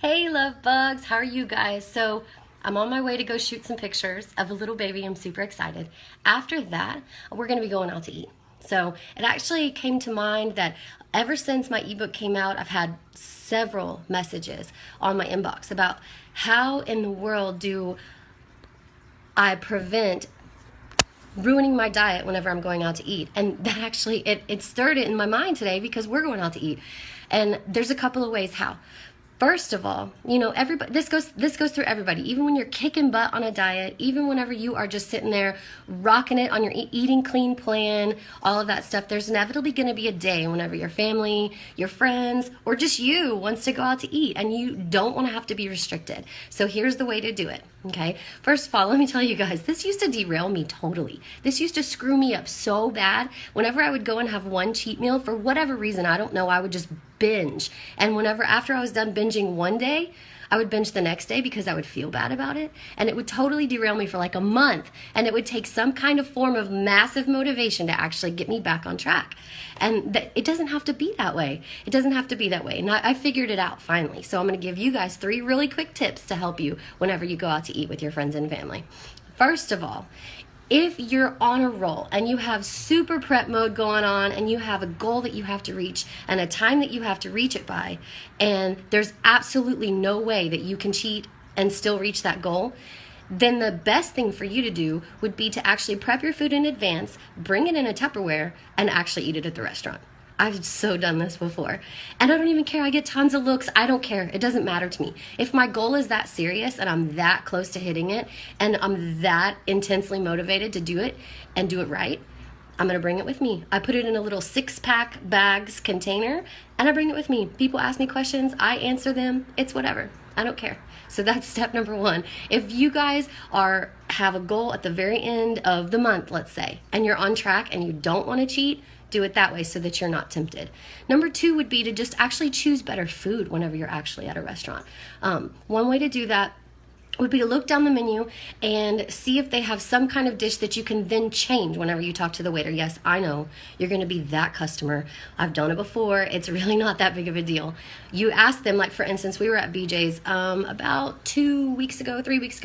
Hey, love bugs. How are you guys? So, I'm on my way to go shoot some pictures of a little baby. I'm super excited. After that, we're going to be going out to eat. So, it actually came to mind that ever since my ebook came out, I've had several messages on my inbox about how in the world do I prevent ruining my diet whenever I'm going out to eat. And that actually, it stirred it in my mind today because we're going out to eat. And there's a couple of ways how. First of all, everybody, this goes through everybody. Even when you're kicking butt on a diet, even whenever you are just sitting there rocking it on your eating clean plan, all of that stuff, there's inevitably going to be a day whenever your family, your friends, or just you wants to go out to eat and you don't want to have to be restricted. So here's the way to do it. Okay. First of all, let me tell you guys, this used to derail me totally. This used to screw me up so bad. Whenever I would go and have one cheat meal, for whatever reason, I don't know, I would just binge. And after I was done binging one day, I would binge the next day because I would feel bad about it. And it would totally derail me for like a month. And it would take some kind of form of massive motivation to actually get me back on track. And it doesn't have to be that way. It doesn't have to be that way. And I figured it out finally. So I'm going to give you guys 3 really quick tips to help you whenever you go out to eat with your friends and family. First of all, if you're on a roll and you have super prep mode going on and you have a goal that you have to reach and a time that you have to reach it by, and there's absolutely no way that you can cheat and still reach that goal, then the best thing for you to do would be to actually prep your food in advance, bring it in a Tupperware, and actually eat it at the restaurant. I've so done this before. And I don't even care. I get tons of looks. I don't care. It doesn't matter to me. If my goal is that serious and I'm that close to hitting it and I'm that intensely motivated to do it and do it right, I'm going to bring it with me. I put it in a little 6-pack bags container and I bring it with me. People ask me questions. I answer them. It's whatever. I don't care. So that's step number 1. If you guys have a goal at the very end of the month, let's say, and you're on track and you don't want to cheat, do it that way so that you're not tempted. Number 2 would be to just actually choose better food whenever you're actually at a restaurant. One way to do that would be to look down the menu and see if they have some kind of dish that you can then change whenever you talk to the waiter. Yes, I know you're going to be that customer. I've done it before. It's really not that big of a deal. You ask them, like for instance, we were at BJ's about 3 weeks ago,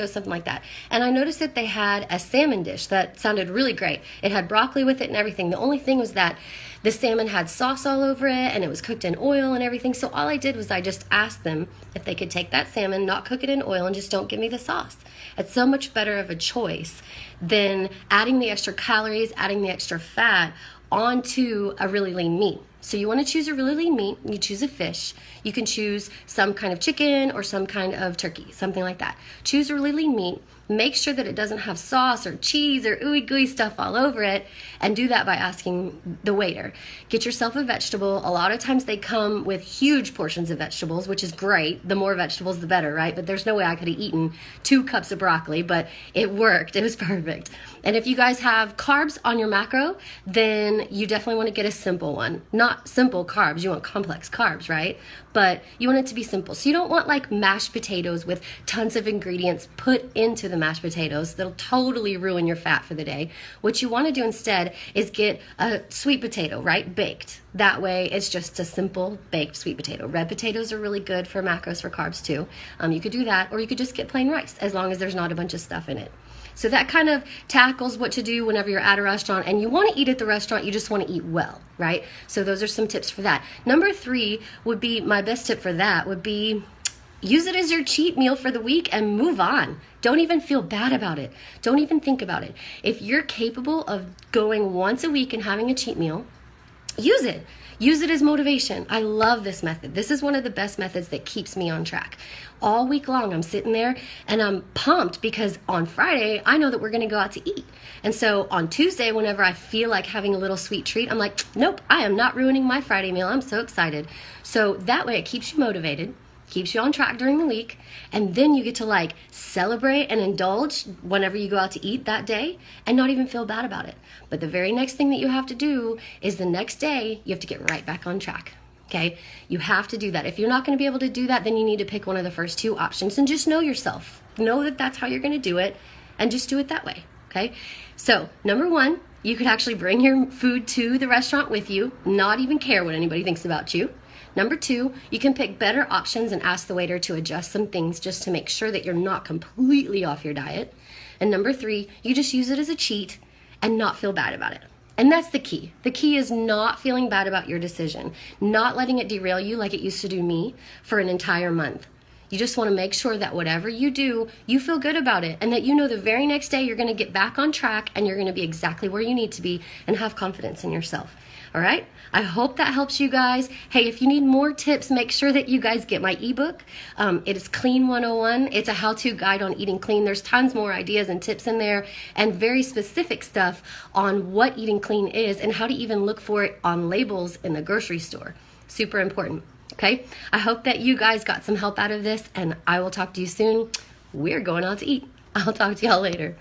something like that. And I noticed that they had a salmon dish that sounded really great. It had broccoli with it and everything. The only thing was that the salmon had sauce all over it and it was cooked in oil and everything. So all I did was I just asked them if they could take that salmon, not cook it in oil, and just don't give me the sauce. It's so much better of a choice than adding the extra calories, adding the extra fat onto a really lean meat. So you want to choose a really lean meat, you choose a fish. You can choose some kind of chicken or some kind of turkey, something like that. Choose a really lean meat. Make sure that it doesn't have sauce or cheese or ooey gooey stuff all over it, and do that by asking the waiter. Get yourself a vegetable. A lot of times they come with huge portions of vegetables, which is great. The more vegetables, the better, right? But there's no way I could have eaten 2 cups of broccoli, but it worked. It was perfect. And if you guys have carbs on your macro, then you definitely want to get a simple one. Not simple carbs. You want complex carbs, right? But you want it to be simple. So you don't want like mashed potatoes with tons of ingredients put into the mashed potatoes. That'll totally ruin your fat for the day. What you want to do instead is get a sweet potato, right? Baked. That way it's just a simple baked sweet potato. Red potatoes are really good for macros, for carbs too. You could do that, or you could just get plain rice as long as there's not a bunch of stuff in it. So that kind of tackles what to do whenever you're at a restaurant and you want to eat at the restaurant, you just want to eat well, right? So those are some tips for that. Number 3 would be, my best tip for that would be, use it as your cheat meal for the week and move on. Don't even feel bad about it. Don't even think about it. If you're capable of going once a week and having a cheat meal, use it. Use it as motivation. I love this method. This is one of the best methods that keeps me on track. All week long, I'm sitting there and I'm pumped because on Friday, I know that we're going to go out to eat. And so on Tuesday, whenever I feel like having a little sweet treat, I'm like, nope, I am not ruining my Friday meal. I'm so excited. So that way it keeps you motivated, keeps you on track during the week, and then you get to like celebrate and indulge whenever you go out to eat that day and not even feel bad about it. But the very next thing that you have to do is the next day you have to get right back on track. Okay, you have to do that. If you're not going to be able to do that, then you need to pick one of the first 2 options and just know yourself. Know that that's how you're going to do it and just do it that way. Okay, so number 1, you could actually bring your food to the restaurant with you, not even care what anybody thinks about you. Number 2, you can pick better options and ask the waiter to adjust some things just to make sure that you're not completely off your diet. And number 3, you just use it as a cheat and not feel bad about it. And that's the key. The key is not feeling bad about your decision, not letting it derail you like it used to do me for an entire month. You just want to make sure that whatever you do, you feel good about it, and that you know the very next day you're going to get back on track and you're going to be exactly where you need to be and have confidence in yourself. All right? I hope that helps you guys. Hey, if you need more tips, make sure that you guys get my ebook. It is Clean 101. It's a how-to guide on eating clean. There's tons more ideas and tips in there and very specific stuff on what eating clean is and how to even look for it on labels in the grocery store. Super important. Okay? I hope that you guys got some help out of this, and I will talk to you soon. We're going out to eat. I'll talk to y'all later.